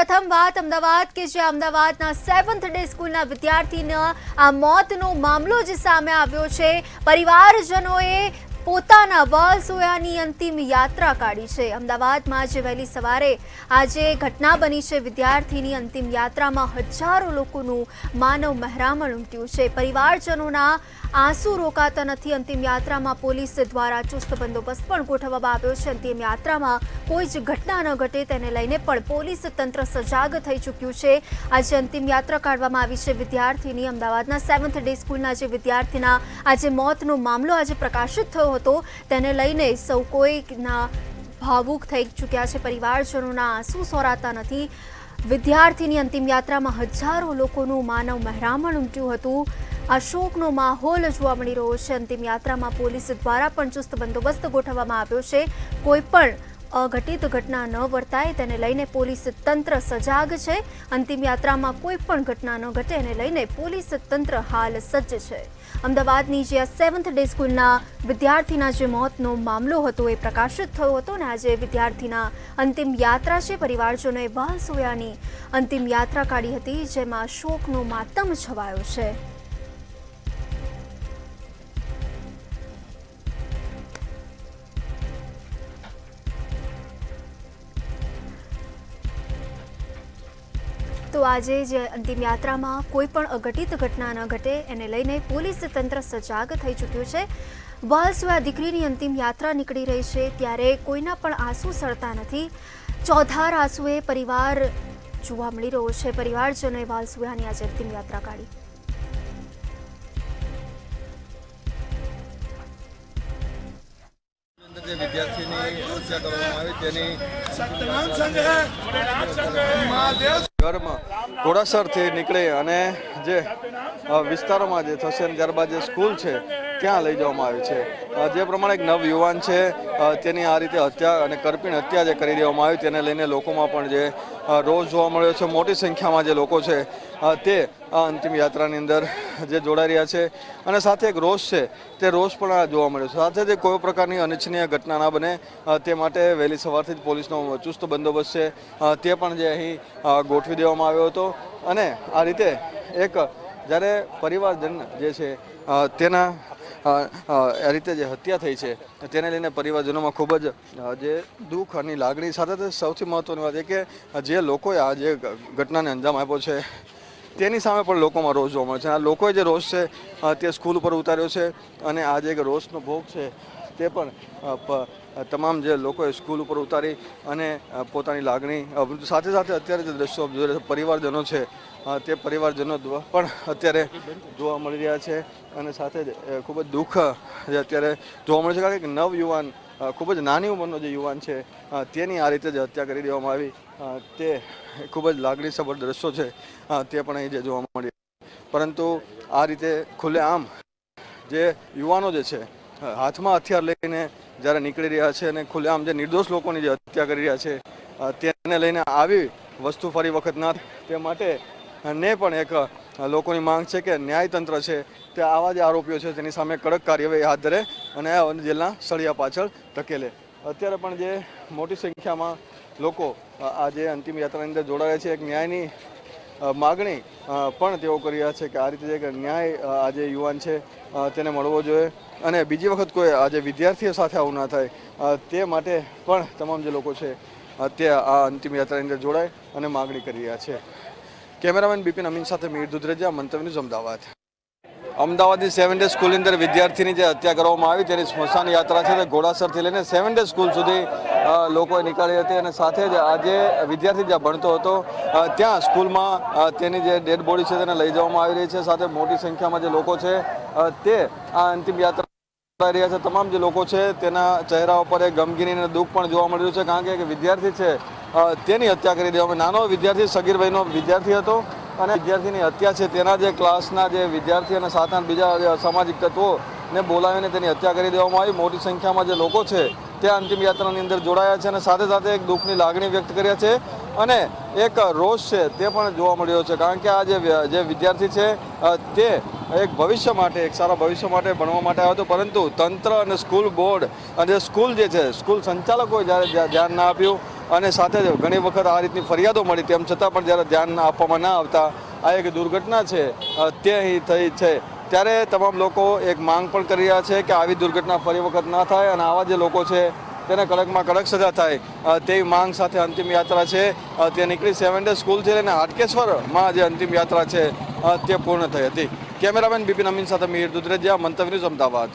પ્રથમ વાત અમદાવાદ કે જે અમદાવાદના 7th ડે સ્કૂલના વિદ્યાર્થીના આ મોતનો મામલો જે સામે આવ્યો છે। પરિવારજનોએ પોતાના વાલસોયાની અંતિમ યાત્રા કાઢી છે। અમદાવાદમાં જે વહેલી સવારે આજે ઘટના બની છે, વિદ્યાર્થીની અંતિમ યાત્રામાં હજારો લોકોનું માનવ મહેરામણ ઉમટ્યું છે। પરિવારજનોના આંસુ રોકાતા નથી। અંતિમ યાત્રામાં પોલીસ દ્વારા ચુસ્ત બંદોબસ્ત પણ ગોઠવવામાં આવ્યો છે। અંતિમ યાત્રામાં કોઈ જ ઘટના ન ઘટે તેને લઈને પણ પોલીસ તંત્ર સજાગ થઈ ચૂક્યું છે। આજે અંતિમ યાત્રા કાઢવામાં આવી છે વિદ્યાર્થીની। અમદાવાદના 7th ડે સ્કૂલના જે વિદ્યાર્થીના આજે મોતનો મામલો આજે પ્રકાશિત થયો હતો તેને લઈને સૌ કોઈના ભાવુક થઈ ચૂક્યા છે। પરિવારજનોના આંસુ સોરાતા નથી। વિદ્યાર્થીની અંતિમ યાત્રામાં હજારો લોકોનું માનવ મહેરામણ ઉમટ્યું હતું। અશોકનો માહોલ જોવા મળી રહ્યો છે। અંતિમ યાત્રામાં પોલીસ દ્વારા પણ ચુસ્ત બંદોબસ્ત ગોઠવવામાં આવ્યો છે। કોઈ પણ અઘટિત ઘટના ન વર્તાય તેને લઈને પોલીસ તંત્ર સજાગ છે। અંતિમ યાત્રામાં કોઈ પણ ઘટના ન ઘટે એને લઈને પોલીસ તંત્ર હાલ સજ્જ છે। અમદાવાદની જે 7th ડે સ્કૂલના વિદ્યાર્થીના જે મોતનો મામલો હતો એ પ્રકાશિત થયો હતો અને આજે વિદ્યાર્થીના અંતિમ યાત્રા છે। પરિવારજનોએ વાલસોયાની અંતિમ યાત્રા કાઢી હતી, જેમાં શોકનો માતમ છવાયો છે। તો આજે જે અંતિમ યાત્રામાં કોઈ પણ અઘટિત ઘટના ન ઘટે એને લઈને પોલીસ તંત્ર સજાગ થઈ ચૂક્યું છે। વાલસોયા દીકરીની અંતિમ યાત્રા નીકળી રહી છે ત્યારે કોઈના પણ આંસુ સરતા નથી। ચોધાર આંસુએ પરિવાર જોવા મળી રહ્યો છે। પરિવારજનોએ વાલસોયાની આજે અંતિમ યાત્રા કાઢી। વિદ્યાર્થીની હત્યા કરવામાં આવી તેની ઘરમાં ઘોડાસરથી નીકળી અને જે વિસ્તારોમાં જે થશે ત્યારબાદ જે સ્કૂલ છે ત્યાં લઈ જવામાં આવી છે। જે પ્રમાણે એક નવ યુવાન છે તેની આ રીતે હત્યા અને કરપીણ હત્યા જે કરી દેવામાં આવી તેને લઈને લોકોમાં પણ જે રોષ જોવા મળ્યો છે। મોટી સંખ્યામાં જે લોકો છે તે આ અંતિમ યાત્રાની અંદર જે જોડાઈ રહ્યા છે અને સાથે એક રોષ છે તે રોષ પણ જોવા મળ્યો છે। સાથે જ કોઈ પ્રકારની અનિચ્છનીય ઘટના ના બને તે માટે વહેલી સવારથી જ પોલીસનો ચુસ્ત બંદોબસ્ત છે તે પણ જે અહીં ગોઠવી દેવામાં આવ્યો હતો અને આ રીતે એક જ્યારે પરિવારજન જે છે તેના આ રીતે જે હત્યા થઈ છે તેને લઈને પરિવારજનોમાં ખૂબ જ જે દુઃખ અને લાગણી, સાથે સૌથી મહત્ત્વની વાત એ કે જે લોકોએ આ જે ઘટનાને અંજામ આપ્યો છે તેની સામે પણ લોકોમાં રોષ જોવા મળે છે। આ લોકોએ જે રોષ છે તે સ્કૂલ ઉપર ઉતાર્યો છે અને આ જે રોષનો ભોગ છે તે પણ તમામ જે લોકોએ સ્કૂલ ઉપર ઉતારી અને પોતાની લાગણી સાથે અત્યારે જે દ્રશ્યો પરિવારજનો છે તે પરિવારજનો પણ અત્યારે જોવા મળી રહ્યા છે અને સાથે જ ખૂબ જ દુઃખ જે અત્યારે જોવા મળે છે કારણ કે નવ યુવાન ખૂબ જ નાની ઉંમરનો જે યુવાન છે તેની આ રીતે જ હત્યા કરી દેવામાં આવી તે ખૂબ જ લાગણીસભર દ્રશ્યો છે તે પણ અહીં જે જોવા મળી। પરંતુ આ રીતે ખુલ્લેઆમ જે યુવાનો જે છે હાથમાં હથિયાર લઈને જ્યારે નીકળી રહ્યા છે અને ખુલ્લેઆમ જે નિર્દોષ લોકોની જે હત્યા કરી રહ્યા છે તેને લઈને આવી વસ્તુ ફરી વખત ના તે માટે ને પણ એક લોકોની માંગ છે કે ન્યાયતંત્ર છે તે આવા જે આરોપીઓ છે તેની સામે કડક કાર્યવાહી હાથ ધરે અને જેલના સળિયા પાછળ ધકેલે। અત્યારે પણ જે મોટી સંખ્યામાં લોકો આ જે અંતિમ યાત્રાની અંદર જોડાયા છે, એક ન્યાયની માગણી પણ તેઓ કરી રહ્યા છે કે આ રીતે જે ન્યાય આ જે યુવાન છે તેને મળવો જોઈએ અને બીજી વખત કોઈ આ જે વિદ્યાર્થીઓ સાથે આવું ના થાય તે માટે પણ તમામ જે લોકો છે તે આ અંતિમ યાત્રાની અંદર જોડાય અને માગણી કરી રહ્યા છે। કેમેરામેન બિપિન અમીન સાથે મીર દુધરેજા, મંતવ્ય ન્યૂઝ, અમદાવાદ। અમદાવાદની 7th ડે સ્કૂલની અંદર વિદ્યાર્થીની જે હત્યા કરવામાં આવી તેની સ્મશાન યાત્રા છે તે ઘોડાસરથી લઈને 7th ડે સ્કૂલ સુધી લોકોએ નીકાળી હતી અને સાથે જ આજે વિદ્યાર્થી જ્યાં ભણતો હતો ત્યાં સ્કૂલમાં તેની જે ડેડ બોડી છે તેને લઈ જવામાં આવી રહી છે। સાથે મોટી સંખ્યામાં જે લોકો છે તે આ અંતિમ યાત્રા રહ્યા છે। તમામ જે લોકો છે તેના ચહેરા ઉપર એક ગમગીની અને દુઃખ પણ જોવા મળી રહ્યું છે કારણ કે એક વિદ્યાર્થી છે તેની હત્યા કરી દેવામાં, નાનો વિદ્યાર્થી સગીર વયનો વિદ્યાર્થી હતો અને વિદ્યાર્થીની હત્યા છે તેના જે ક્લાસના જે વિદ્યાર્થી અને સાત આઠ બીજા જે અસામાજિક તત્વોને બોલાવીને તેની હત્યા કરી દેવામાં આવી। મોટી સંખ્યામાં જે લોકો છે તે અંતિમ યાત્રાની અંદર જોડાયા છે અને સાથે એક દુઃખની લાગણી વ્યક્ત કર્યા છે અને એક રોષ છે તે પણ જોવા મળ્યો છે કારણ કે આ જે વિદ્યાર્થી છે તે એક ભવિષ્ય માટે, એક સારા ભવિષ્ય માટે ભણવા માટે આવ્યો હતો પરંતુ તંત્ર અને સ્કૂલ બોર્ડ અને સ્કૂલ જે છે સ્કૂલ સંચાલકોએ જ્યારે ધ્યાન ના આપ્યું અને સાથે જ ઘણી વખત આ રીતની ફરિયાદો મળી તેમ છતાં પણ જ્યારે ધ્યાન આપવામાં ના આવતા આ એક દુર્ઘટના છે તે અહીં થઈ છે, ત્યારે તમામ લોકો એક માંગ પણ કરી રહ્યા છે કે આવી દુર્ઘટના ફરી વખત ના થાય અને આવા જે લોકો છે તેને કડકમાં કડક સજા થાય તેવી માંગ સાથે અંતિમ યાત્રા છે તે નીકળી. 7 ડે સ્કૂલ છે અને હાટકેશ્વરમાં જે અંતિમ યાત્રા છે તે પૂર્ણ થઈ હતી. કેમેરામેન બિપિન અમીન સાથે મીર દુધરેજિયા, મંતવ્ય ન્યૂઝ, અમદાવાદ.